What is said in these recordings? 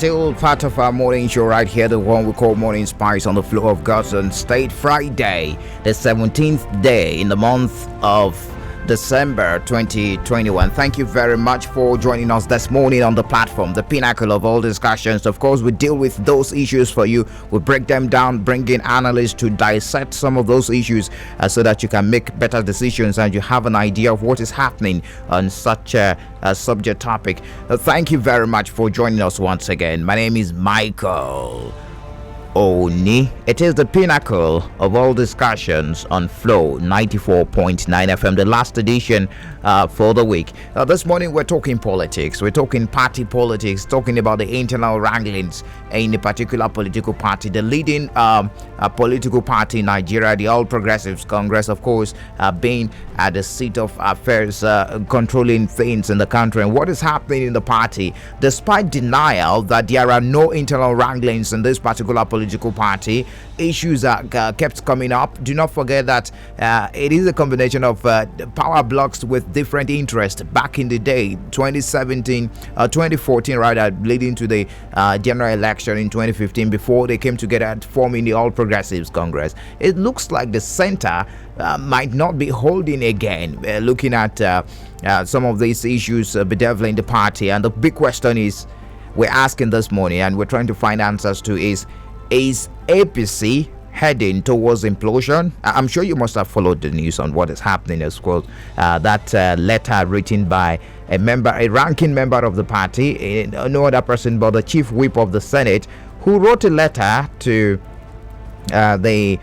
Still part of our morning show right here, the one we call Morning Spice on the floor of God's own state. Friday, the 17th day in the month of December 2021. Thank you very much for joining us this morning on the platform, the pinnacle of all discussions. Of course, we deal with those issues for you. We break them down, bring in analysts to dissect some of those issues so that you can make better decisions and you have an idea of what is happening on such a subject topic. Thank you very much for joining us once again. My name is Michael Oni. It is the pinnacle of all discussions on Flow 94.9 FM, the last edition for the week. This morning we're talking politics, we're talking party politics, talking about the internal wranglings in a particular political party. The leading political party in Nigeria, the All Progressives Congress, of course, being at the seat of affairs, controlling things in the country, and what is happening in the party, despite denial that there are no internal wranglings in this particular political party. Issues are kept coming up. Do not forget that it is a combination of power blocks with different interests. Back in the day, 2014 rather, leading to the general election in 2015, before they came together forming the All Progressives Congress. It looks like the center might not be holding again, looking at some of these issues bedeviling the party. And the big question is, we're asking this morning and we're trying to find answers to is APC heading towards implosion? I'm sure you must have followed the news on what is happening as well. That letter written by a ranking member of the party, no other person but the chief whip of the Senate, who wrote a letter to the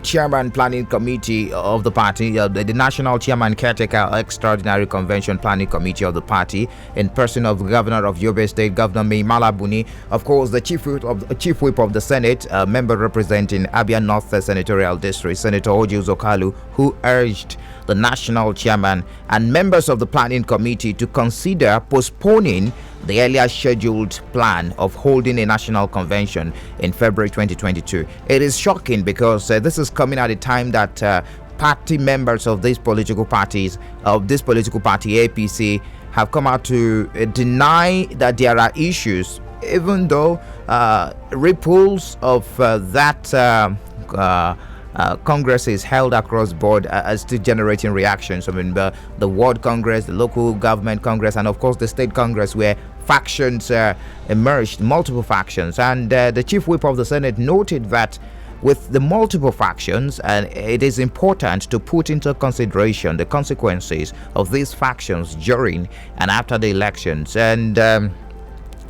chairman planning committee of the party, the national chairman caretaker extraordinary convention planning committee of the party, in person of the governor of Yobe State, Governor Mai Malabuni, of course the chief whip of the Senate, member representing Abia North Senatorial District, Sen.Orji Uzor, who urged the national chairman and members of the planning committee to consider postponing the earlier scheduled plan of holding a national convention in February 2022. It is shocking because this is coming at a time that party members of these political parties, APC, have come out to deny that there are issues, even though ripples of that Congress is held across board as still generating reactions. I mean, the World Congress, the local government Congress, and of course the state Congress, where factions emerged, multiple factions. And the chief whip of the Senate noted that with the multiple factions, and it is important to put into consideration the consequences of these factions during and after the elections. And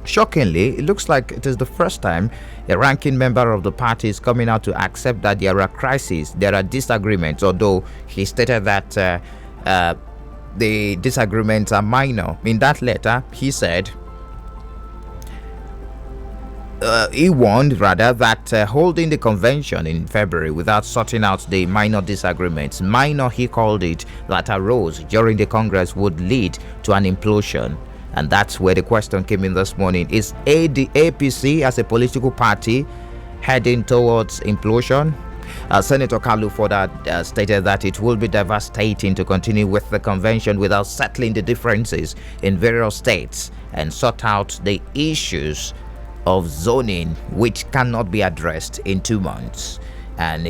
shockingly, it looks like it is the first time a ranking member of the party is coming out to accept that there are crises, there are disagreements, although he stated that the disagreements are minor. In that letter, he said, he warned rather that holding the convention in February without sorting out the minor disagreements, he called it, that arose during the Congress would lead to an implosion. And that's where the question came in this morning. Is the APC as a political party heading towards implosion? Senator Kalu further stated that it will be devastating to continue with the convention without settling the differences in various states and sort out the issues of zoning, which cannot be addressed in 2 months. And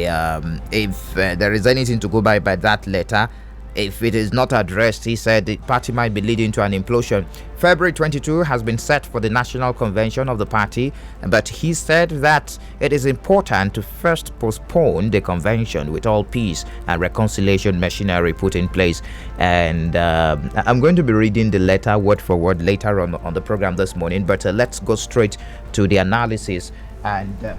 if there is anything to go by that letter, if it is not addressed, he said the party might be leading to an implosion. February 22 has been set for the national convention of the party, but he said that it is important to first postpone the convention with all peace and reconciliation machinery put in place. And I'm going to be reading the letter word for word later on the program this morning, but let's go straight to the analysis and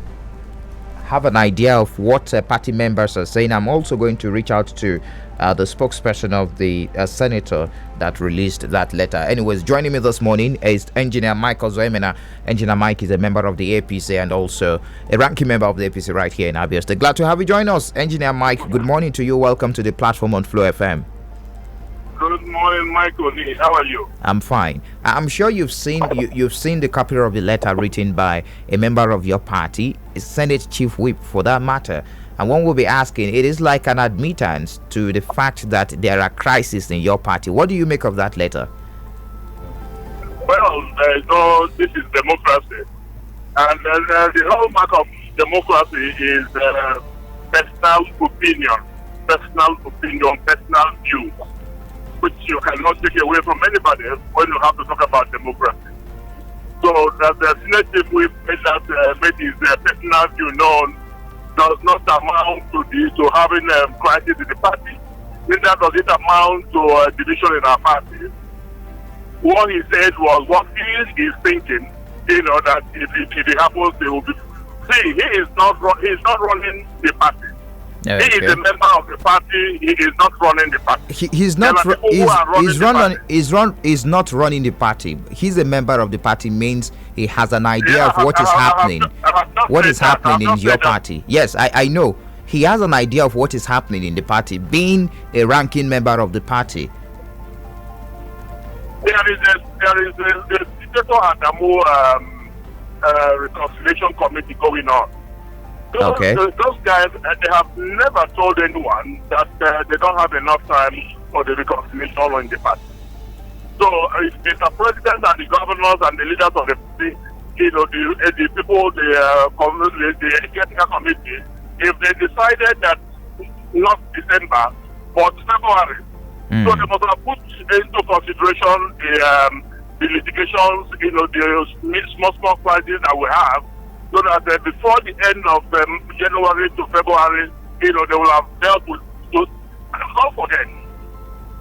have an idea of what party members are saying. I'm also going to reach out to the spokesperson of the senator that released that letter. Anyways, joining me this morning is Engineer Mike Ozoemena. Engineer Mike is a member of the APC and also a ranking member of the APC right here in Abia State. Glad to have you join us, Engineer Mike. Good morning to you. Welcome to the platform on Flow FM. Good morning, Michael. How are you? I'm fine. I'm sure you've seen the copy of the letter written by a member of your party, Senate Chief Whip for that matter. And one will be asking, it is like an admittance to the fact that there are crises in your party. What do you make of that letter? Well, no, this is democracy. And the hallmark of democracy is personal opinion, personal view, which you cannot take away from anybody when you have to talk about democracy. So that the Senate chief whip made his personal view known does not amount to having a crisis in the party. Neither does it amount to a division in our party. What he said was what he is thinking. That if it happens, they will be. See, he is not running the party. Okay. He is a member of the party. He is not running the party. He's not. He's not running the party. He's a member of the party means he has an idea of what is happening. What is happening in your party? Yes, I know. He has an idea of what is happening in the party, being a ranking member of the party. There is a Senator Adamu reconciliation committee going on. Those guys, they have never told anyone that they don't have enough time for the reconciliation in the party. So if the president and the governors and the leaders of the party, the people, the executive committee, if they decided that not December but February, so they must have put into consideration the litigations, the small crises that we have, so that before the end of January to February, they will have dealt with those. And don't forget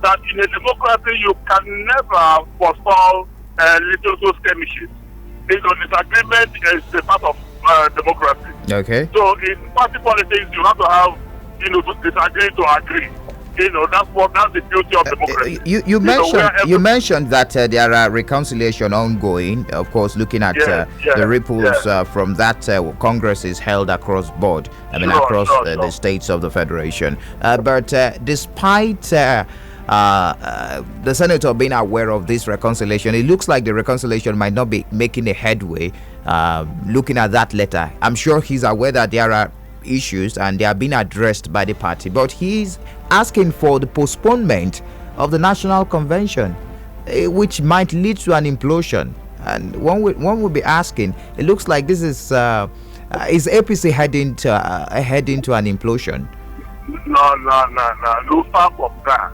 that in a democracy, you can never forestall little skirmishes. Disagreement is a part of democracy. Okay. So in party politics, you have to have, to disagree to agree. That's the beauty of democracy. You mentioned that there are reconciliation ongoing. Of course, looking at the ripples from that Congress is held across board. Across the states of the federation. But despite the senator being aware of this reconciliation, it looks like the reconciliation might not be making a headway. Looking at that letter, I'm sure he's aware that there are issues and they are being addressed by the party, but he's asking for the postponement of the national convention, which might lead to an implosion. And one would be asking, it looks like this is APC heading to an implosion? No far from that.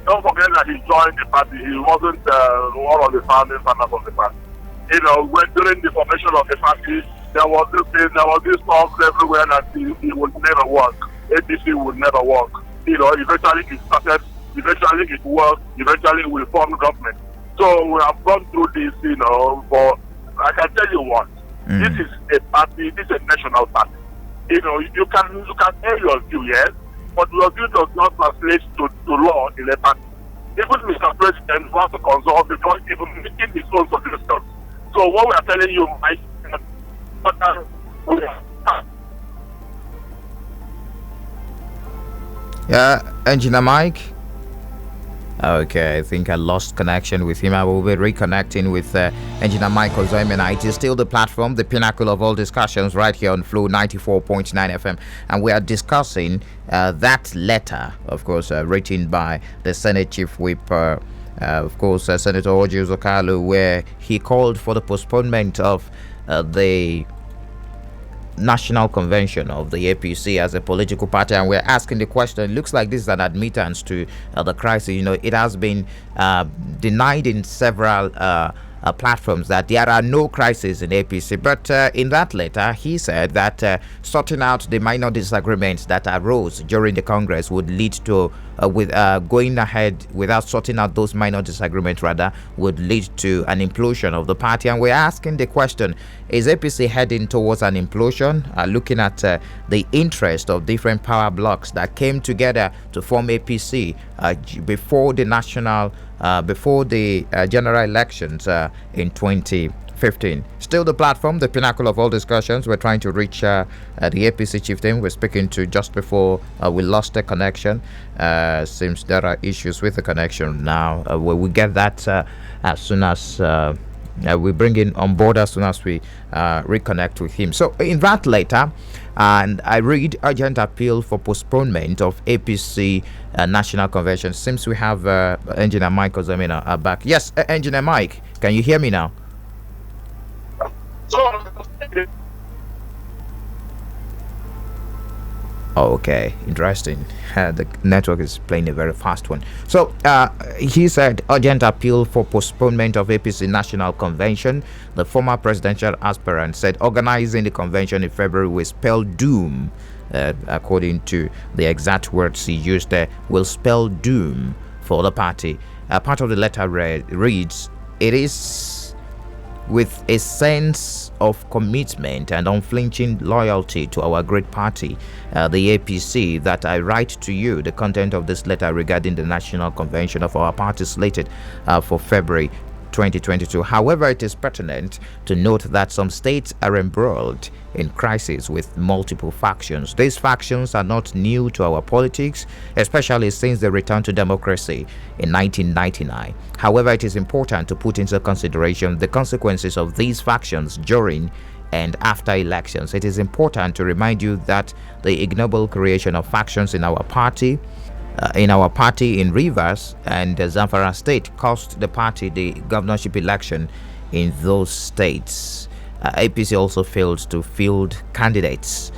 Don't forget that he joined the party. He wasn't one of the founding fathers of the party. During the formation of the party, there was this talk everywhere that it would never work. APC would never work. Eventually it started, eventually it worked, eventually we formed government. So we have gone through this, but I can tell you what, this is a party, this is a national party. You can air your view, yes, but your view does not translate to law in a party. Even Mr. President wants to consult before even making his own suggestions. So what we are telling you, Mike, Engineer Mike. Okay, I think I lost connection with him. I will be reconnecting with Engineer Mike Uzor. It is still the platform, the pinnacle of all discussions, right here on Flow 94.9 FM, and we are discussing that letter, of course, written by the Senate Chief Whip. Of course, Sen.Orji Uzor, where he called for the postponement of the national convention of the APC as a political party, and we're asking the question. It looks like this is an admittance to the crisis. It has been denied in several platforms that there are no crises in APC, but in that letter he said that sorting out the minor disagreements that arose during the Congress would lead to going ahead without sorting out those minor disagreements would lead to an implosion of the party. And we're asking the question, is APC heading towards an implosion? Looking at the interest of different power blocks that came together to form APC before the general elections in 2015. Still the platform, the pinnacle of all discussions. We're trying to reach the APC chieftain we're speaking to just before we lost the connection. Seems there are issues with the connection now. We get that as soon as We bring in on board as soon as we reconnect with him. So in that letter, and I read urgent appeal for postponement of APC National Convention. Seems we have Engineer Mike Ozamina back. Yes, Engineer Mike, can you hear me now? Okay, interesting. The network is playing a very fast one. So he said urgent appeal for postponement of APC National Convention. The former presidential aspirant said organizing the convention in February will spell doom. According to the exact words he used there, will spell doom for the party. Part of the letter reads, it is with a sense of commitment and unflinching loyalty to our great party, the APC, that I write to you the content of this letter regarding the national convention of our party slated for February 2022. However, it is pertinent to note that some states are embroiled in crisis with multiple factions. These factions are not new to our politics, especially since the return to democracy in 1999. However, it is important to put into consideration the consequences of these factions during and after elections. It is important to remind you that the ignoble creation of factions in our party in Rivers and Zamfara state cost the party the governorship election in those states. APC also failed to field candidates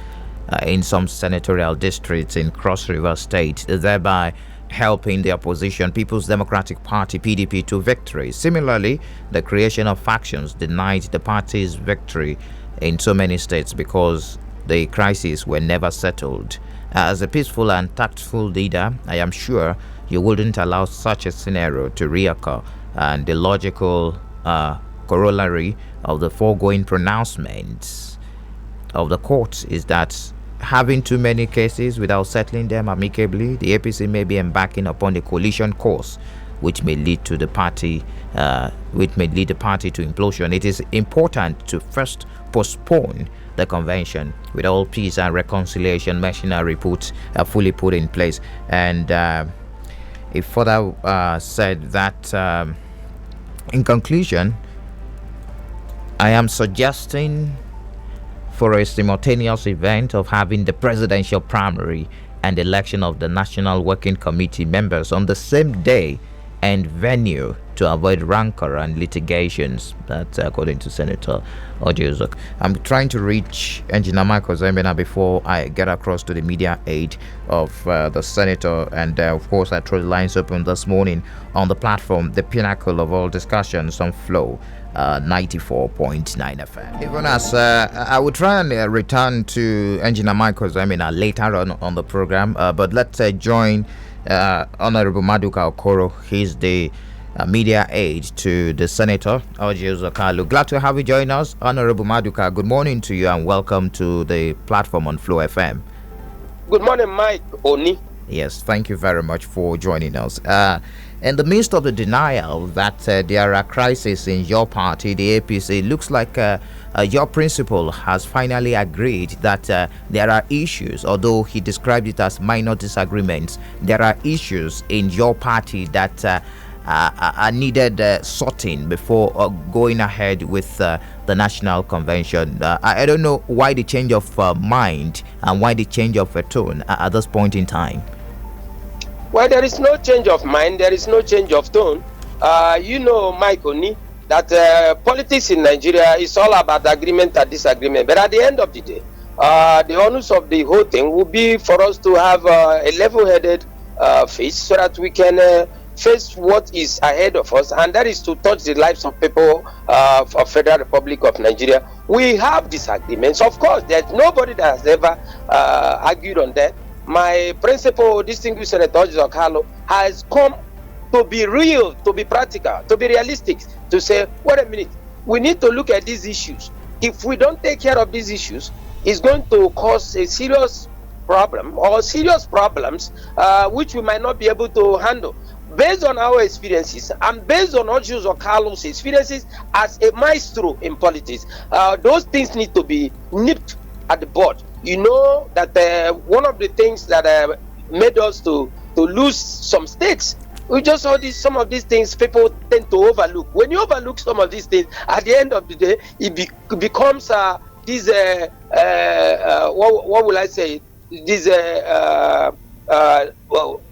in some senatorial districts in Cross River State, thereby helping the opposition People's Democratic Party (PDP) to victory. Similarly, the creation of factions denied the party's victory in so many states because the crises were never settled. As a peaceful and tactful leader, I am sure you wouldn't allow such a scenario to reoccur, and the logical corollary of the foregoing pronouncements of the court is that having too many cases without settling them amicably, the APC may be embarking upon a coalition course which may lead the party to implosion. It is important to first postpone the convention with all peace and reconciliation machinery fully put in place. And it further said that in conclusion, I am suggesting for a simultaneous event of having the presidential primary and election of the National Working Committee members on the same day and venue to avoid rancor and litigations. That's according to Senator Uzor. I'm trying to reach Engineer Michael Zembena before I get across to the media aid of the senator, and of course I throw the lines open this morning on the platform, the pinnacle of all discussions on Flow 94.9 FM. Even as I will try and return to Engineer Michael Zembena later on the program, but let's join Honorable Maduka Okoro. He's the media aide to the Senator Uzor Kalu. Glad to have you join us, Honorable Maduka. Good morning to you and welcome to the platform on Flow FM. Good morning, Mike Oni. Yes, thank you very much for joining us. In the midst of the denial that there are crises in your party, the APC, looks like your principal has finally agreed that there are issues, although he described it as minor disagreements. There are issues in your party that are needed sorting before going ahead with the national convention. I don't know why the change of mind and why the change of tone at this point in time. Well, there is no change of mind, there is no change of tone. You know, Mike Oni, that politics in Nigeria is all about agreement and disagreement. But at the end of the day, the onus of the whole thing will be for us to have a level-headed face so that we can face what is ahead of us, and that is to touch the lives of people of Federal Republic of Nigeria. We have disagreements, of course. There's nobody that has ever argued on that. My principal, distinguished Senator Uzor Kalu, has come to be real, to be practical, to be realistic, to say, wait a minute, we need to look at these issues. If we don't take care of these issues, it's going to cause a serious problem or serious problems which we might not be able to handle. Based on our experiences and based on Uzor Kalu's experiences as a maestro in politics, those things need to be nipped at the bud. You know that one of the things that made us to lose some states We just saw some of these things people tend to overlook. When you overlook some of these things, at the end of the day, it becomes this what will I say? This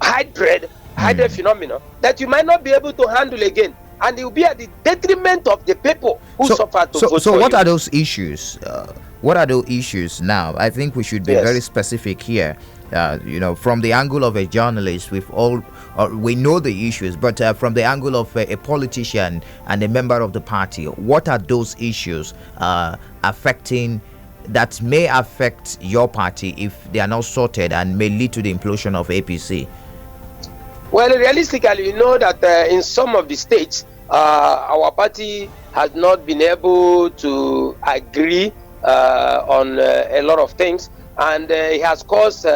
hybrid phenomenon that you might not be able to handle again, and it will be at the detriment of the people who suffer to vote so for what you. are those issues? What are those issues now? I think we should be very specific here. From the angle of a journalist, we know the issues, but from the angle of a politician and a member of the party, what are those issues that may affect your party if they are not sorted and may lead to the implosion of APC? Well, realistically, you know that in some of the states, our party has not been able to agree on a lot of things, and it has caused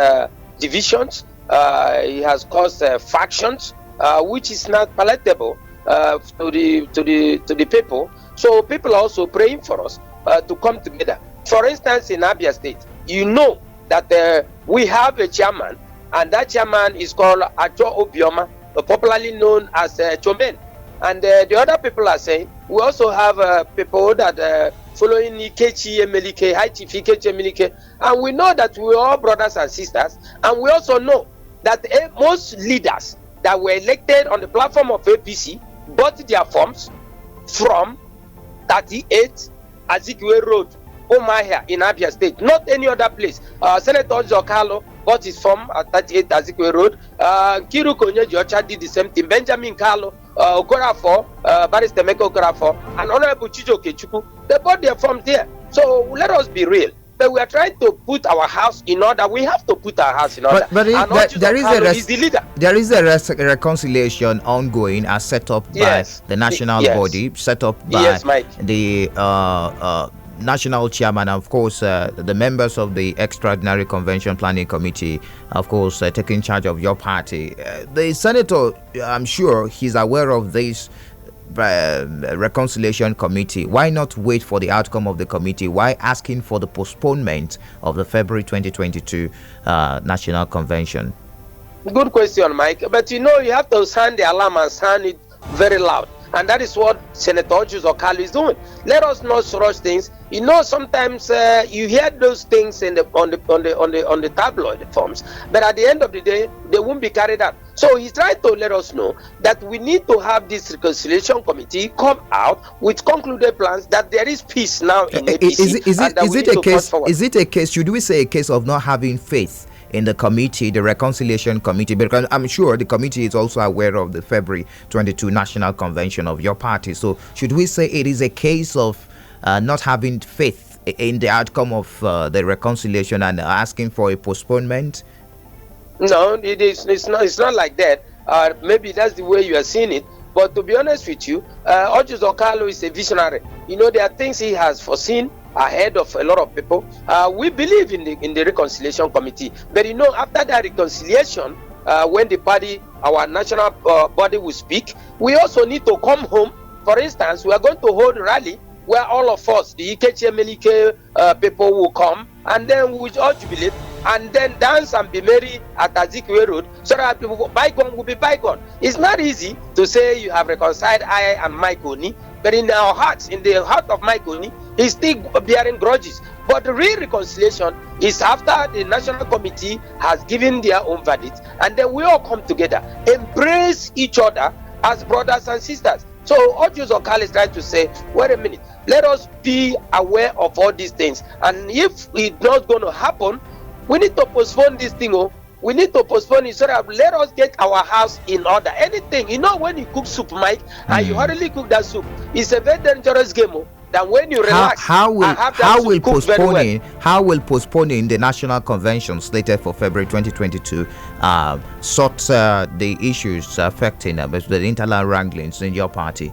divisions. It has caused factions, which is not palatable to the people. So people are also praying for us to come together. For instance, in Abia State, you know that we have a chairman, and that chairman is called Acho Obioma, popularly known as Chomen. And the other people are saying we also have people that following Ikechi Emelike, High Chief Ikechi Emelike, and we know that we are all brothers and sisters, and we also know that most leaders that were elected on the platform of APC bought their forms from 38 Azikiwe Road, Omahia in Abia State, not any other place. Sen.Orji bought his form at 38 Azikiwe Road. Kiru Konyeji did the same thing. Benjamin Carlo, Okorafor, Barrister Meko Okorafor, and Honorable Chijo Kechuku, they bought their forms there. So let us be real. But we are trying to put our house in order. We have to put our house in order. But there is the leader. There is a reconciliation ongoing as set up by the national body, set up by the national chairman, and of course the members of the extraordinary convention planning committee, of course taking charge of your party. The senator, I'm sure he's aware of this reconciliation committee. Why not wait for the outcome of the committee? Why asking for the postponement of the February 2022 national convention? Good question, Mike. But you have to sound the alarm and sound it very loud. And that is what Sen.Orji Kalu'S is doing. Let us not rush things. Sometimes you hear those things on the tabloid forms, but at the end of the day, they won't be carried out. So he's trying to let us know that we need to have this reconciliation committee come out with concluded plans, that there is peace now in APC. Is it a case? Should we say a case of not having faith in the committee, the reconciliation committee? Because I'm sure the committee is also aware of the February 22 national convention of your party. So should we say it is a case of not having faith in the outcome of the reconciliation and asking for a postponement? No, it is. It's not like that. Maybe that's the way you are seeing it. But to be honest with you, Orji Kalu'S is a visionary. There are things he has foreseen ahead of a lot of people. We believe in the reconciliation committee, but after that reconciliation, when the party, our national body will speak, we also need to come home. For instance, we are going to hold a rally where all of us, the Ikechi Emelike people, will come, and then we will all jubilate, and then dance and be merry at Azikiwe Road, so that people, bygone will be bygone. It's not easy to say you have reconciled I and Mike Oni, but in our hearts, in the heart of Mike Oni, he's still bearing grudges. But the real reconciliation is after the national committee has given their own verdict, and then we all come together, embrace each other as brothers and sisters. So Orji Kalu'S is trying to say, wait a minute, let us be aware of all these things. And if it's not going to happen, we need to postpone this thing. We need to postpone it so that let us get our house in order. Anything, when you cook soup, Mike, and you hurriedly cook that soup, it's a very dangerous game. That when you relax, how will postponing the national convention slated for February 2022 sort the issues affecting the internal wranglings in your party?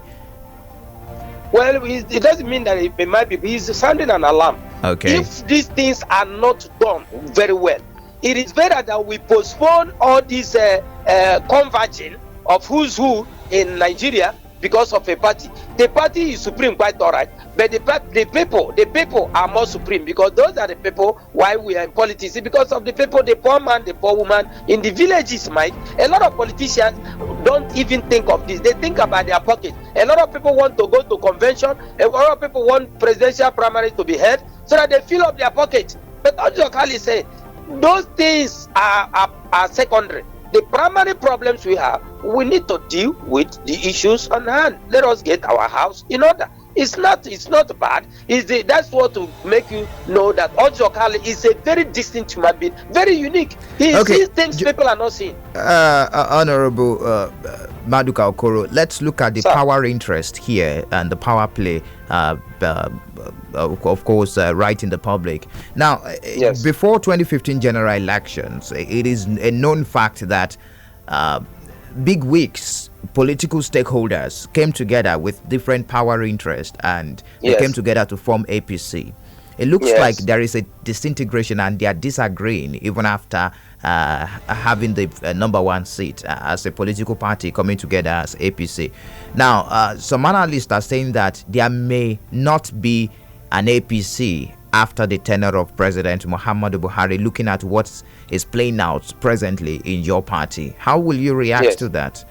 Well, it doesn't mean that it might be. He's sounding an alarm. Okay. If these things are not done very well, it is better that we postpone all this converging of who's who in Nigeria because of a party. The party is supreme, quite all right, but the people are more supreme, because those are the people why we are in politics. It's because of the people, the poor man, the poor woman in the villages, Mike. A lot of politicians don't even think of this. They think about their pocket. A lot of people want to go to convention. A lot of people want presidential primary to be held so that they fill up their pocket. But Uzor Kali said those things are secondary. The primary problems we have, we need to deal with the issues on hand. Let us get our house in order. It's not bad. That's what to make you know that Uzor Kali is a very distinct human being, very unique. He sees things people are not seeing. Honorable Maduka Okoro, let's look at the power interest here and the power play, of course, right in the public. Now, yes. Before 2015 general elections, it is a known fact that big wigs, political stakeholders came together with different power interests, and they came together to form APC. It looks like there is a disintegration, and they are disagreeing even after having the number one seat as a political party coming together as APC. Now, some analysts are saying that there may not be an APC after the tenure of President Muhammadu Buhari, looking at what is playing out presently in your party. How will you react to that?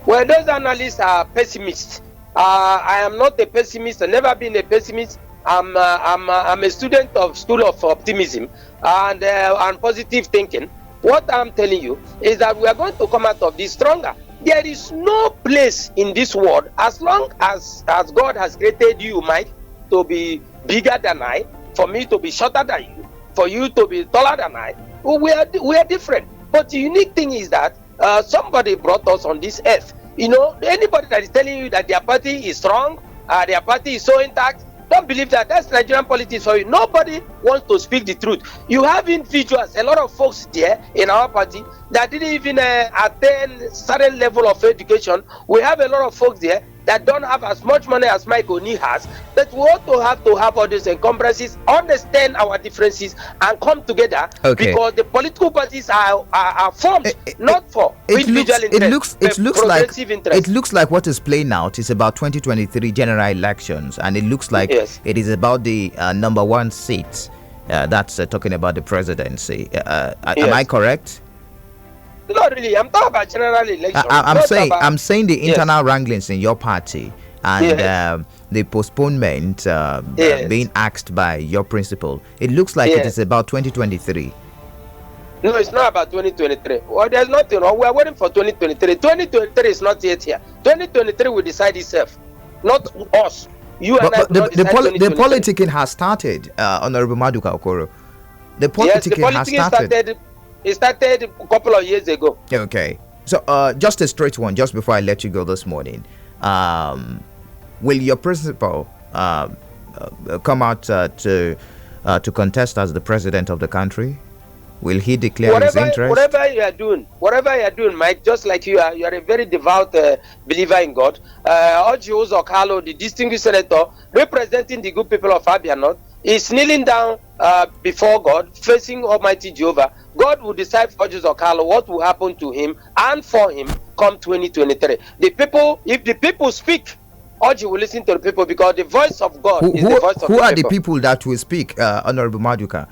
Well, those analysts are pessimists. I am not a pessimist. I've never been a pessimist. I'm a student of School of Optimism and positive thinking. What I'm telling you is that we are going to come out of this stronger. There is no place in this world, as long as God has created you, Mike, to be bigger than I, for me to be shorter than you, for you to be taller than I. We are different. But the unique thing is that somebody brought us on this earth. You know, anybody that is telling you that their party is strong, their party is so intact, don't believe that. That's Nigerian politics for you. Nobody wants to speak the truth. You have individuals, a lot of folks there in our party that didn't even attain certain level of education. We have a lot of folks there that don't have as much money as Mike Oni has, but we ought to have all these encumbrances, understand our differences, and come together, because the political parties are formed not for individual interests, but progressive interests. It looks like what is playing out is about 2023 general elections, and it looks like it is about the number one seat. That's talking about the presidency. Am I correct? Not really. I'm talking about general election. I'm saying the internal wranglings in your party and the postponement being asked by your principal. It looks like it is about 2023. No, it's not about 2023. Well, there's nothing wrong. We are waiting for 2023. 2023 is not yet here. 2023 will decide itself, not us. You and the politicking has started, Honorable Maduka Okoro. The politicking has started. It started a couple of years ago. Okay. So, just a straight one, just before I let you go this morning. Will your principal come out to contest as the president of the country? Will he declare his interest? Whatever you are doing, Mike, just like you are a very devout believer in God. Uzor Kali, the distinguished senator representing the good people of Abia North, is kneeling down before God, facing Almighty Jehovah. God will decide for Uzor Kali what will happen to him and for him come 2023. The people, if the people speak, Orji will listen to the people, because the voice of God is the voice of the people. Who are the people that will speak, Honorable Maduka?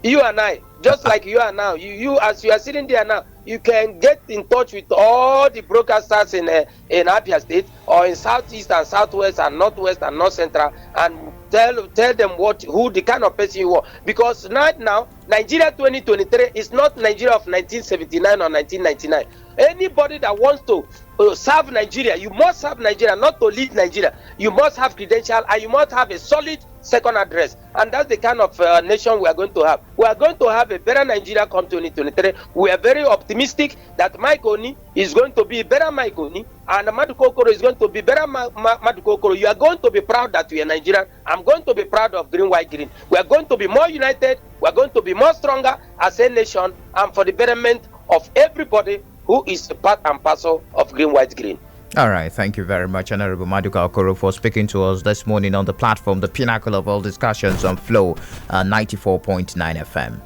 You and I, just like you are now. You as you are sitting there now, you can get in touch with all the broadcasters in Abia State, or in Southeast and Southwest and Northwest and North Central, and tell them who the kind of person you are. Because right now, Nigeria 2023 is not Nigeria of 1979 or 1999. Anybody that wants to serve Nigeria, you must serve Nigeria, not to lead Nigeria. You must have credential, and you must have a solid second address. And that's the kind of nation we are going to have. We are going to have a better Nigeria come 2023. We are very optimistic that Mike Oni is going to be better Mike Oni, and Maduka Okoro is going to be better Maduka Okoro. You are going to be proud that we are Nigerian. I'm going to be proud of Green, White, Green. We are going to be more united. We are going to be more stronger as a nation, and for the betterment of everybody who is a part and parcel of Green, White, Green. All right. Thank you very much, Honorable Maduka Okoro, for speaking to us this morning on the platform, the pinnacle of all discussions on Flow 94.9 FM.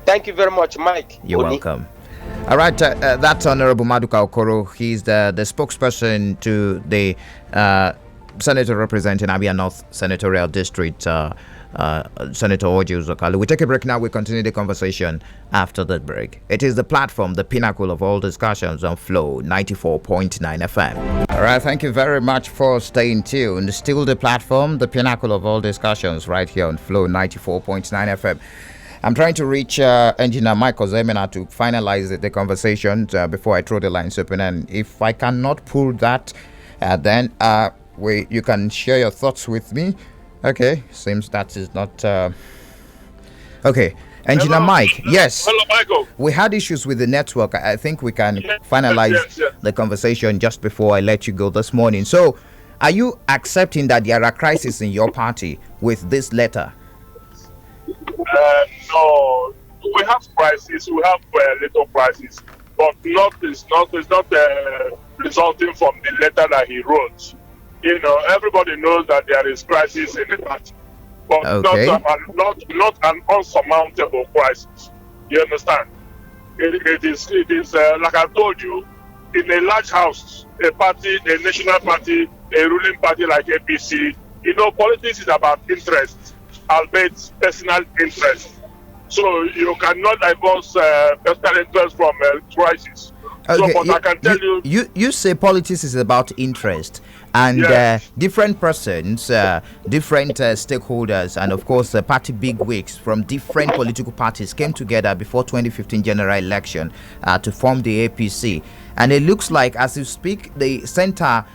Thank you very much, Mike. You're welcome. All right, that's Honorable Maduka Okoro. He's the spokesperson to the senator representing Abia North Senatorial District, Sen.Orji Uzor. We take a break now. We continue the conversation after the break. It is the platform, the pinnacle of all discussions on Flow 94.9 FM. All right, thank you very much for staying tuned. Still the platform, the pinnacle of all discussions right here on Flow 94.9 FM. I'm trying to reach Engineer Michael Zemina to finalize the conversation before I throw the lines open. And if I cannot pull that, then you can share your thoughts with me. Okay, seems that is not... Okay, Engineer Mike, yes. Hello, Michael. We had issues with the network. I think we can finalize the conversation just before I let you go this morning. So, are you accepting that there are crises in your party with this letter? No, we have crises. We have little crises, but it's not resulting from the letter that he wrote. You know, everybody knows that there is crisis in the party, but not an unsurmountable crisis. You understand? It is like I told you, in a large house, a national party, a ruling party like APC. You know, politics is about interest, albeit personal interest. So you cannot divorce personal interest from crisis. Okay, so, but I can tell you say politics is about interest, and different persons, different stakeholders, and of course party bigwigs from different political parties came together before 2015 general election to form the APC. And it looks like, as you speak, the center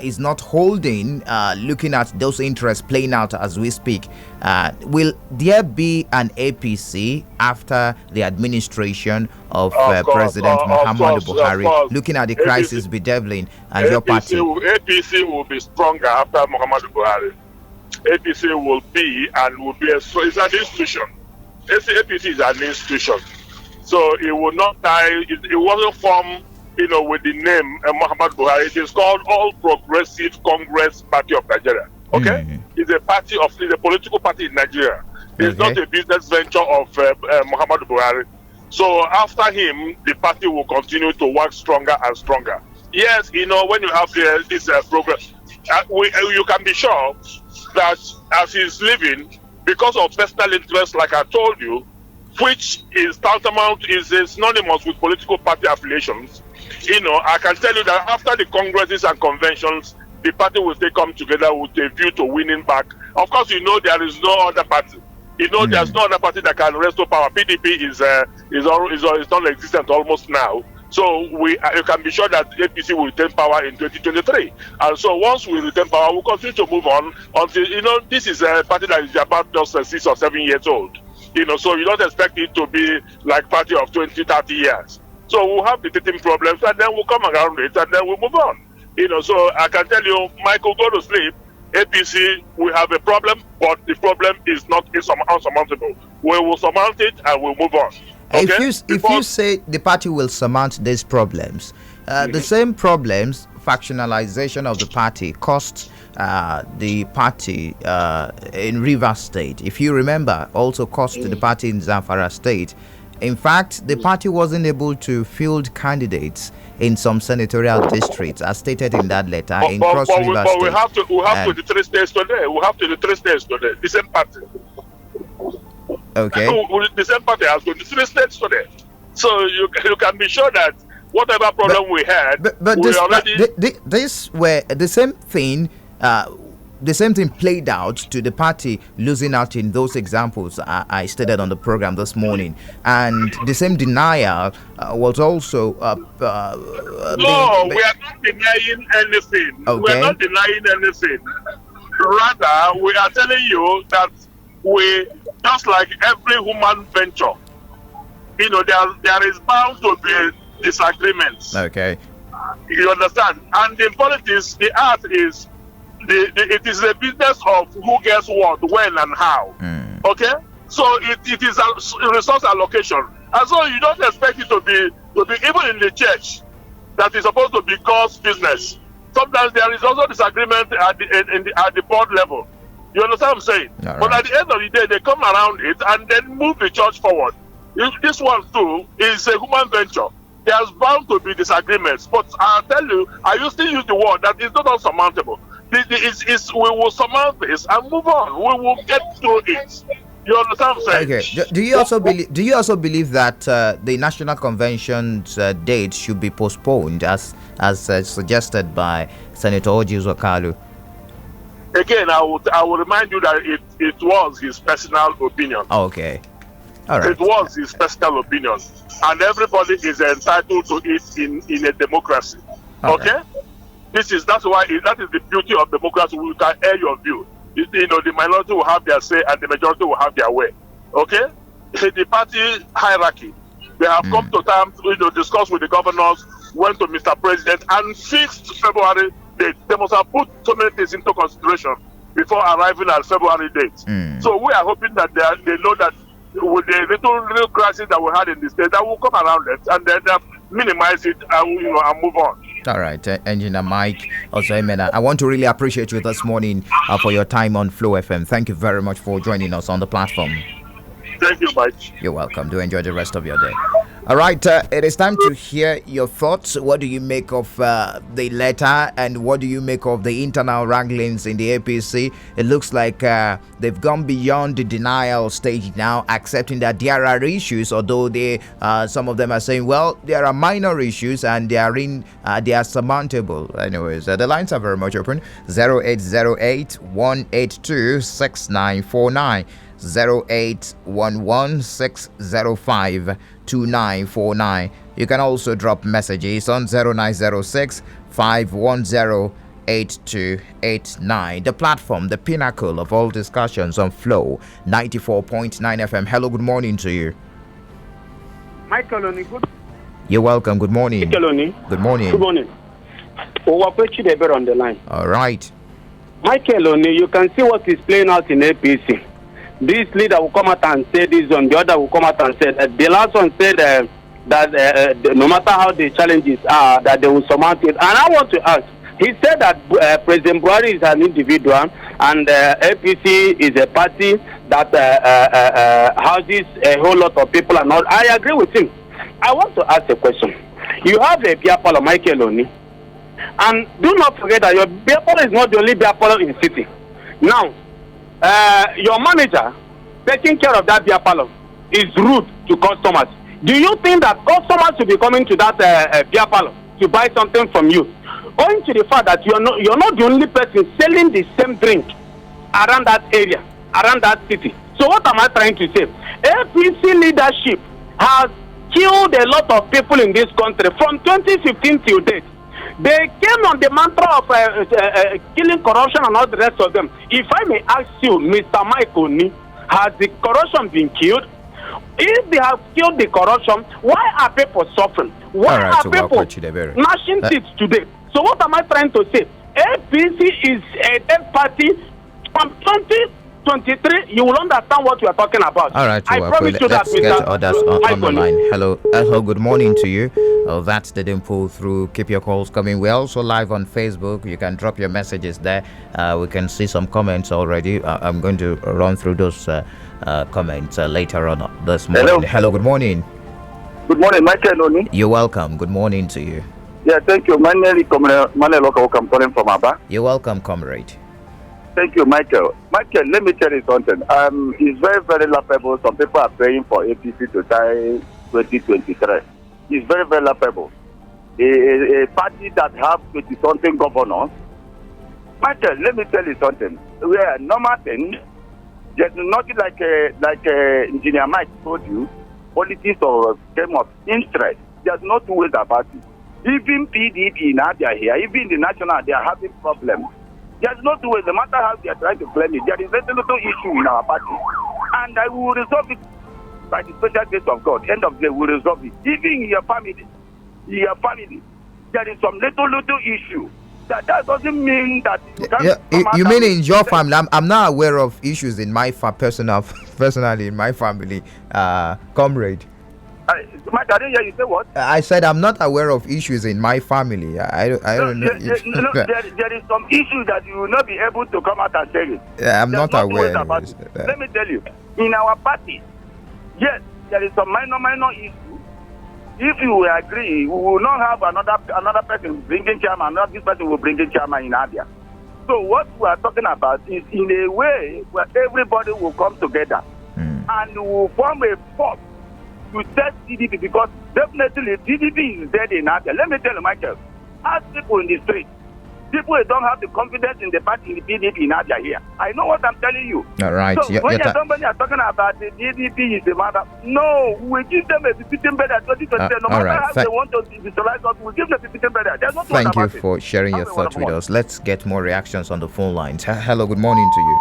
is not holding, looking at those interests playing out as we speak. Will there be an APC after the administration of President Muhammadu Buhari, looking at the crisis bedeviling and your party? APC will be stronger after Muhammadu Buhari. APC will be it's an institution. APC is an institution. So it will not die. It wasn't formed, with the name Muhammad Buhari. It is called All Progressive Congress Party of Nigeria. Okay? It's a political party in Nigeria. It's not a business venture of Muhammad Buhari. So after him, the party will continue to work stronger and stronger. Yes, when you have this progress, you can be sure that as he's living, because of personal interest, like I told you, which is tantamount, is synonymous with political party affiliations. I can tell you that after the congresses and conventions, the party will still come together with a view to winning back. Of course, there is no other party. There's no other party that can restore power. PDP is non-existent almost now. So you can be sure that APC will retain power in 2023. And so once we retain power, we'll continue to move on until, this is a party that is about just 6 or 7 years old. So you don't expect it to be like party of 20, 30 years. So we'll have the teething problems, and then we'll come around it, and then we'll move on. So I can tell you, Michael, go to sleep. APC, we have a problem, but the problem is not unsurmountable. We will surmount it, and we'll move on. Okay? If you say the party will surmount these problems, the same problems, factionalization of the party, cost the party in Rivers State, if you remember, also cost the party in Zamfara State. In fact, the party wasn't able to field candidates in some senatorial districts, as stated in that letter, in Cross River State. We have to the 3 states today. We have to the 3 states today. The same party. Okay. The same party has got the 3 states today. So you can be sure that whatever problem we had, this were the same thing. The same thing played out to the party losing out in those examples I stated on the program this morning, and the same denial was also. We are not denying anything. Okay. We are not denying anything. Rather, we are telling you that we, just like every human venture, there is bound to be disagreements. Okay. You understand? And in politics, the art is. It is the business of who gets what, when, and how. Okay, so it is a resource allocation, and so you don't expect it to be even in the church that is supposed to be God's business. Sometimes there is also disagreement at the board level. You understand what I'm saying? Right. But at the end of the day, they come around it and then move the church forward. This one too is a human venture. There's bound to be disagreements, but I'll tell you, I still use the word that is not unsurmountable. We will surmount this and move on. We will get through it. You understand what I'm saying? Okay. Do you also believe that the National Convention's date should be postponed, as suggested by Sen.Orji Uzor? Again, I will remind you that it was his personal opinion. Okay. All right. It was his personal opinion, and everybody is entitled to it in a democracy. Okay. Right. That's is the beauty of democracy. We can air your view. The minority will have their say and the majority will have their way. Okay? The party hierarchy, they have come to terms, discuss with the governors, went to Mr. President and fixed February date. They must have put so many things into consideration before arriving at February date. So we are hoping that they know that with the little crisis that we had in the state, that will come around it and then minimize it and move on. All right, Engineer Mike, also Emena, I want to really appreciate you this morning for your time on Flow FM. Thank you very much for joining us on the platform. Thank you, Mike. You're welcome. Do enjoy the rest of your day. All right, it is time to hear your thoughts. What do you make of the letter, and what do you make of the internal wranglings in the APC? It looks like they've gone beyond the denial stage now, accepting that there are issues, although some of them are saying, well, there are minor issues and they are surmountable. Anyways, the lines are very much open. 0808 182 6949. 0811-605-2949. You can also drop messages on 0906 510 8289. The platform, the pinnacle of all discussions on Flow 94.9 FM. Hello, good morning to you. Michael Oni, good. You're welcome. Good morning. Michael Oni. Good morning. Good morning. We're on the line. All right. Michael Oni, you can see what is playing out in APC. This leader will come out and say this one, the other will come out and say that. The last one said that no matter how the challenges are, that they will surmount it. And I want to ask, he said that President Buhari is an individual and APC is a party that houses a whole lot of people and all. I agree with him. I want to ask a question. You have a beer parlor, Michael Oni, and do not forget that your beer parlor is not the only beer parlor in the city. Now, your manager taking care of that beer parlor is rude to customers. Do you think that customers will be coming to that beer parlor to buy something from you, owing to the fact that you're not the only person selling the same drink around that area, around that city? So what am I trying to say? APC leadership has killed a lot of people in this country from 2015 till date. They came on the mantra of killing corruption and all the rest of them. If I may ask you, Mr. Mike Oni, has the corruption been killed? If they have killed the corruption, why are people suffering? Why are people gnashing teeth today? So what am I trying to say? APC is a dead party. From 2023, you will understand what we are talking about. All right, I promise you that. Let's get others on the line. Hello, good morning to you. That didn't pull through. Keep your calls coming. We're also live on Facebook. You can drop your messages there. We can see some comments already. I'm going to run through those comments later on this morning. Hello, good morning. Good morning, Michael Oni. You're welcome. Good morning to you. Yeah, thank you. My name is I'm calling from Abba. You're welcome, comrade. Thank you, Michael. Michael, let me tell you something. It's very, very laughable. Some people are praying for APC to die 2023. It's very, very laughable. A party that have 20-something governors. Michael, let me tell you something. We are normal thing. There's nothing like Engineer Mike told you. Politics or game of interest. There's no two ways about it. Even PDP now they are here. Even the national they are having problems. There's no two ways. No matter how they are trying to claim it, there is a little issue in our party, and I will resolve it by the special grace of God. End of the day, we will resolve it. Even in your family, there is some little issue. That doesn't mean that you can't. You mean in your family? I'm not aware of issues in my personally in my family, comrade. Mike, I didn't hear you say what? I said I'm not aware of issues in my family. I don't know. There is some issue that you will not be able to come out and say it. I'm not aware. Let me tell you, in our party, yes, there is some minor issue If you agree, we will not have another person bringing chairman, not this person will bring in chairman in Abia. So what we are talking about is in a way where everybody will come together and will form a force to test PDP, because definitely PDP is dead in Abia. Let me tell you, Michael, ask people in the street. People don't have the confidence in the party in the PDP in Abia here. I know what I'm telling you. All right. So when somebody are talking about the PDP is the matter, no, we give them a 15 better 20%. No matter how they want to visualize us, we give them a 15 better. There's no Thank you for sharing your thoughts with us. Let's get more reactions on the phone lines. Hello, good morning to you.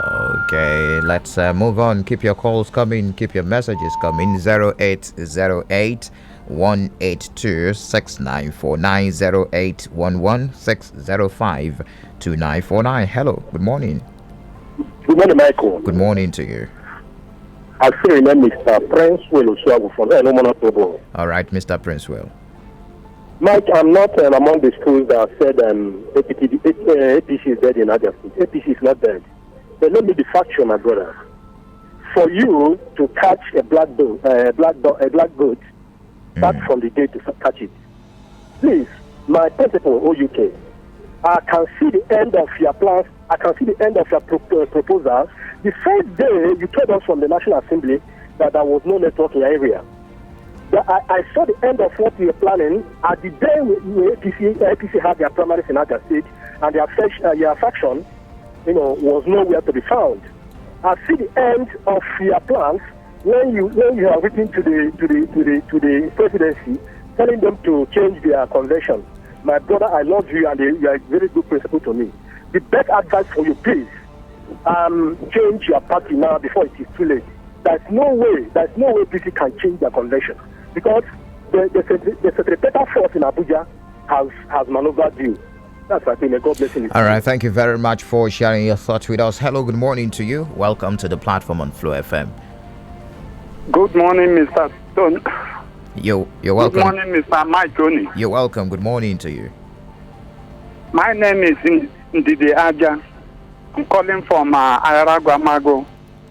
Okay, let's move on. Keep your calls coming. Keep your messages coming. 0808 182 6949 0811 605 2949. Hello, good morning. Good morning, Michael. Good morning to you. I say my name is Mr. Prince Will from Enomona. All right, Mr. Prince Will. Mike, I'm not among the schools that said APC is dead in Abia State. APC is not dead. But let me be factual, my brother. For you to catch a black goat, start from the day to catch it. Please, my principal, OUK, I can see the end of your plans. I can see the end of your proposals. The first day you told us from the National Assembly that there was no network in your area. I saw the end of what you were planning at the day when APC had their primaries in Abia State, and your faction, was nowhere to be found. I see the end of your plans when you have written to the presidency, telling them to change their convention. My brother, I love you, and you are a very good principal to me. The best advice for you, please, change your party now before it is too late. There's no way PC can change their convention, because the centripetal force in Abuja has maneuvered you. That's what I think. God bless you. All right, thank you very much for sharing your thoughts with us. Hello, good morning to you. Welcome to the platform on Flow FM. Good morning, Mr. Stone. You're welcome. Good morning, Mr. Mike Tony. You're welcome. Good morning to you. My name is Ndidi Aja. I'm calling from Ayaragwamago,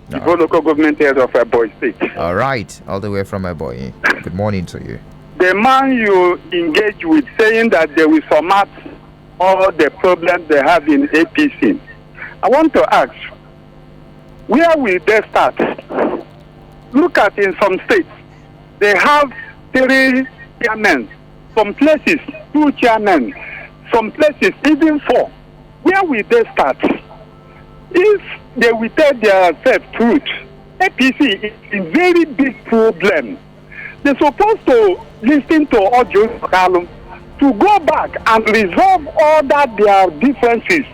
the local government area of Eboy State. All right, all the way from Eboy. Good morning to you. The man you engage with saying that they will surmount all the problems they have in APC. I want to ask, where will they start? Look at in some states, they have 3 chairmen, some places 2 chairmen, some places even 4. Where will they start? If they will tell themselves truth, APC is a very big problem. They're supposed to listen to Uzor to go back and resolve all their differences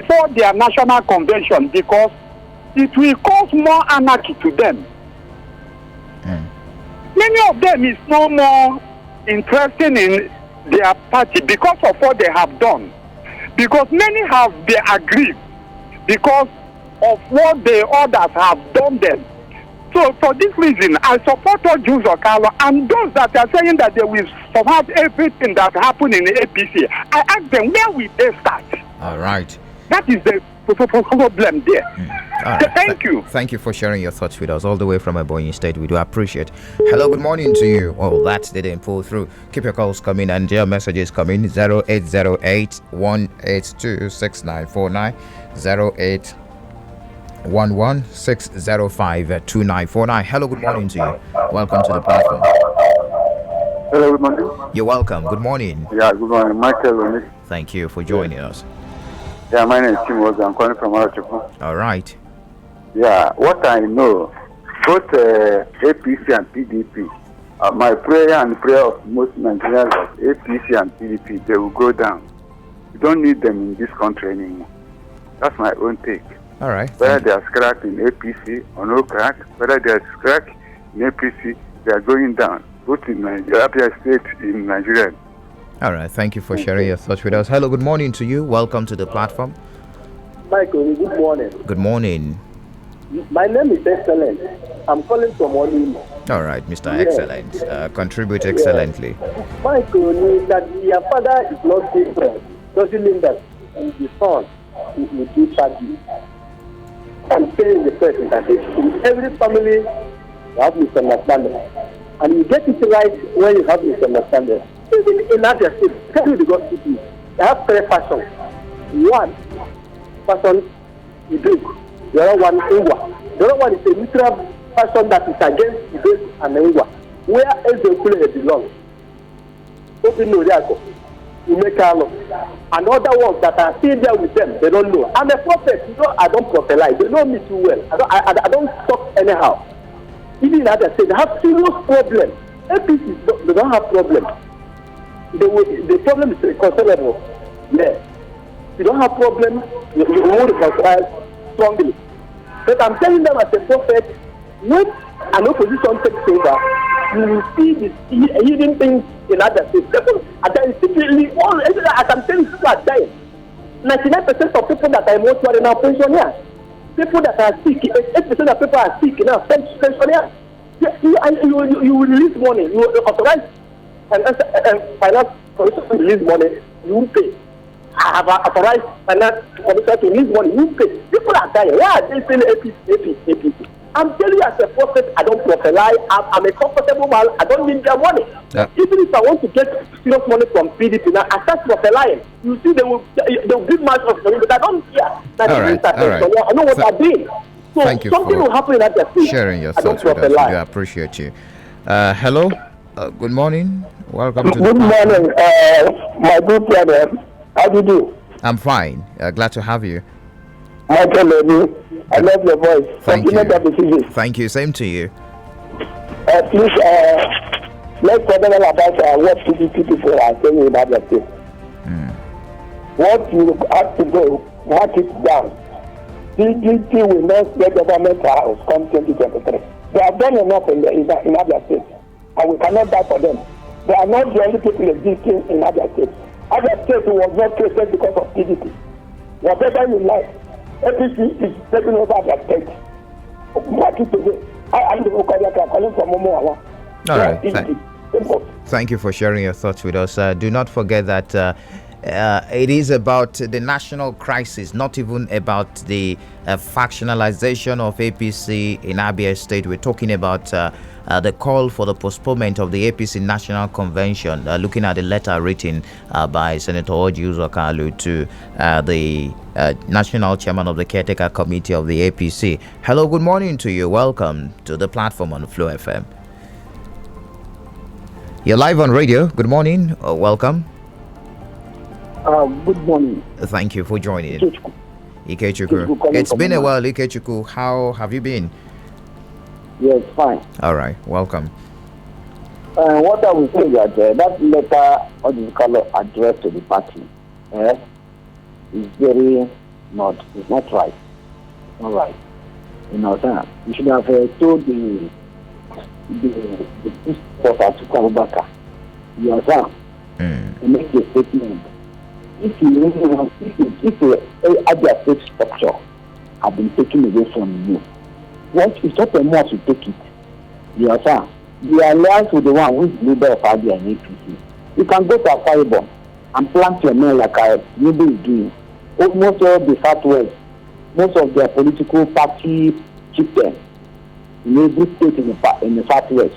for their national convention, because it will cause more anarchy to them. Many of them is no more interested in their party because of what they have done. Because many have been aggrieved because of what the others have done them. So for this reason, I support Uzor and those that are saying that they will survive everything that happened in the APC. I ask them, where will they start? All right. That is the problem there. Right. Thank you. Thank you for sharing your thoughts with us all the way from Ebonyi State. We do appreciate. Hello, good morning to you. Oh, that didn't pull through. Keep your calls coming and your messages coming. 0808 182 6949 0811 605 2949. Hello, good morning to you. Welcome to the platform. Hello, good morning. You're welcome. Good morning. Yeah, good morning. Michael. Thank you for joining us. Yeah, my name is Tim Woz. I'm calling from Arachuku. All right. Yeah, what I know, both APC and PDP, my prayer and prayer of most Nigerians is APC and PDP, they will go down. We don't need them in this country anymore. That's my own take. All right. Whether they are cracked in APC or no crack, whether they are cracked in APC, they are going down, both in Nigeria State, in Nigeria. All right. Thank you for sharing your thoughts with us. Hello, good morning to you. Welcome to the platform. Michael, good morning. Good morning. My name is Excellent. I'm calling from Olimo. All right, Mr. Yes. Excellent. Contribute excellently. Michael, that your father is not different doesn't mean that the son will do sadly. I'm saying the person that in every family you have misunderstanding. And you get it right when you have misunderstanding. Even in other states, tell you the gospel is, they have three fashions. One fashion is drink, the other one Ingwa. The other one is a neutral fashion that is against the drink and Ingwa. Where Ezekule belongs. Open no reago. You make and other ones that are still there with them, they don't know. And the prophet, I don't prophesy. They know me too well. I don't talk anyhow. Even in other states, they have serious problems. APC, they don't have problems. The problem is reconcilable. Yes. You don't have problems, you won't reconcile strongly. But I'm telling them as a prophet, when an opposition takes over, you will see this hidden things in other states. Secretly, as I'm telling you, people are dying. 99% of people that are emotional now pensioners. People that are sick, 8% of people are sick now, pensioners. You will release money, you will authorize finance commission to release money, you will pay. I have authorized finance commission to release money, you will pay. People are dying. Why are they saying APC? I'm telling you as a prophet, I don't prophesy. I'm a comfortable man. I don't need their money. Yeah. Even if I want to get serious money from PDP, now I start prophesying. You see, they will give much of money, but I don't care. All right. I know what I'm doing. So thank you something will happen in that state. Sharing your thoughts with us. I appreciate you. Hello. Good morning. Welcome to Good morning, my good brother. How do you do? I'm fine. Glad to have you. Michael, I love your voice. Thank you. Thank you. Same to you. Please, let's talk about what PDP people are saying about the state. What you have to do, mark it down. PDP will not get government house come 2023. They have done enough in other states, and we cannot die for them. They are not the only people existing in other states. Other states was not created because of PDP. Whatever you like, APC is taking over their state. Mark it today. I'm the calling from Momoawa. All right. Thank you for sharing your thoughts with us. Do not forget that it is about the national crisis, not even about the factionalization of APC in Abia State. We're talking about the call for the postponement of the APC National Convention, looking at the letter written by Sen.Orji Uzor to the National Chairman of the Caretaker Committee of the APC. Hello, good morning to you. Welcome to the platform on Flow FM. You're live on radio. Good morning. Welcome. Good morning. Thank you for joining. Ikechukwu. It's been a while, Ikechukwu. How have you been? Yes, fine. All right, welcome. What I will say that that letter or the color addressed to the party is very it's not right. All right. You know, sir, you should have told the supporter to come back. You know, sir, to make a statement. If you really want, if the state structure have been taken away from you, once it's not a must to take it. You understand? The alliance with the one who is leader of Abia and APC. You can go to a firebomb and plant your men like Nibu is doing. Almost all the Southwest, most of their political party chieftains in every state in the Southwest,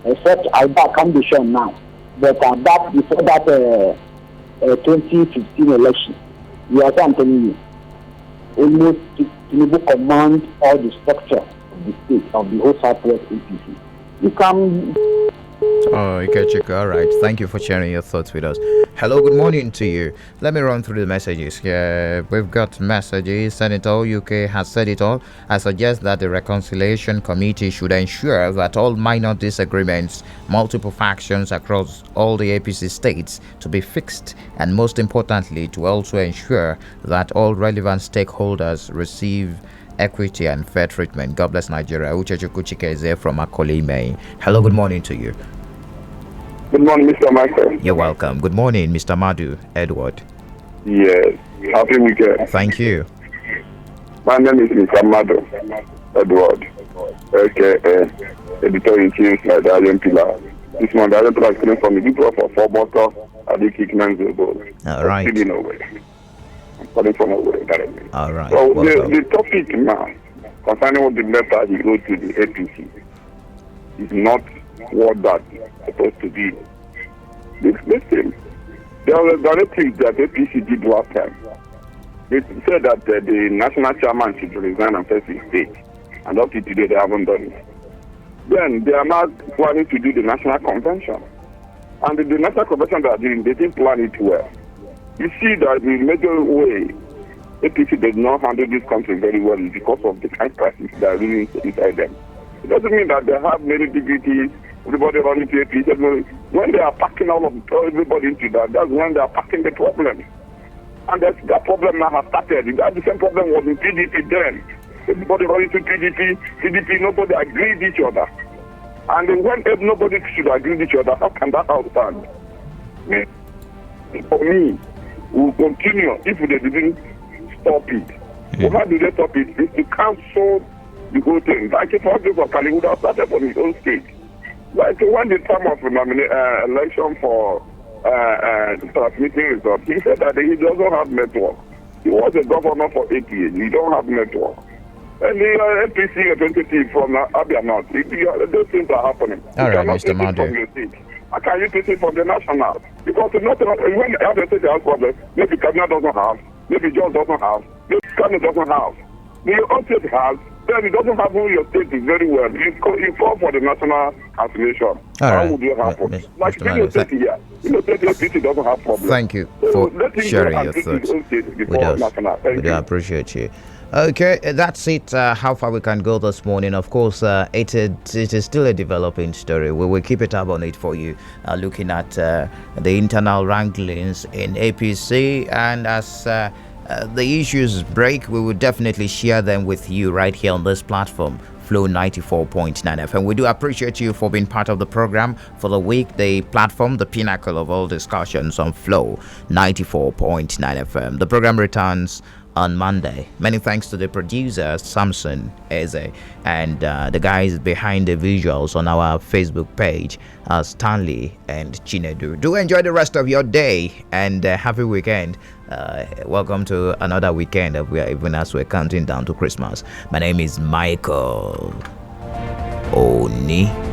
except Alba can be shown now. But that before that 2015 election, you are telling you, almost Nibu command all the structure of the state, of the whole Southwest APC. You can. Oh, Ikechukwu, all right. Thank you for sharing your thoughts with us. Hello, good morning to you. Let me run through the messages. Yeah, we've got messages. Senator UK has said it all. I suggest that the Reconciliation Committee should ensure that all minor disagreements, multiple factions across all the APC states to be fixed, and most importantly, to also ensure that all relevant stakeholders receive equity and fair treatment. God bless Nigeria. Uchechukwu Chike is there from Akolime. Hello, good morning to you. Good morning, Mr. Michael. You're welcome. Good morning, Mr. Madu Edward. Yes. Happy weekend. Thank you. My name is Mr. Madu Edward. Okay, editor-in-chief, like the Alien Pillar. This one, the Alien Pillar is coming from the people for 4 bottle at the Kickman. All right. I'm calling from Uzor directly. All right. So the topic now concerning what the letter he wrote to the APC is not what that's supposed to be. Listen, there was a directive that APC did last time. They said that the national chairman should resign and face his state. And up to today, they haven't done it. Then they are now planning to do the national convention. And the national convention they are doing, they didn't plan it well. You see that the major way APC did not handle this country very well is because of the kind crisis that are really inside them. It doesn't mean that they have many dignitaries, everybody running to APC. When they are packing everybody into that, that's when they are packing the problem. And that problem now has started. That's the same problem was in PDP then. Everybody running to PDP, nobody agreed with each other. And when nobody should agree with each other, how can that house stand? For me, we will continue if they didn't stop it. So how do they stop it? Is to cancel the whole thing. Like if all people can would have started from his own state. Like when the time of election for transmitting results, he said that he doesn't have network. He was a governor for 8 years. He don't have network. And the NPC representative from Abia North, those things are happening. All right, Mr. Mande. How can you take it from the national? Because the national, when the other state has problems, maybe Kaduna doesn't have, maybe John doesn't have, maybe Kano doesn't have, the own state has, then it doesn't have your state is very well. You call for the national cancellation. How would you happen? Like Mr. State here. State doesn't have problems. Thank you for sharing your thoughts with us. We do appreciate you. Okay, that's it. How far we can go this morning. Of course, it is still a developing story. We will keep a tab on it for you, looking at the internal wranglings in APC. And as the issues break, we will definitely share them with you right here on this platform, Flow 94.9 FM. We do appreciate you for being part of the program for the week, the platform, the pinnacle of all discussions on Flow 94.9 FM. The program returns on Monday. Many thanks to the producer Samson Eze and the guys behind the visuals on our Facebook page, Stanley and Chinedu. Do enjoy the rest of your day and happy weekend. Welcome to another weekend even as we're counting down to Christmas. My name is Michael Oni.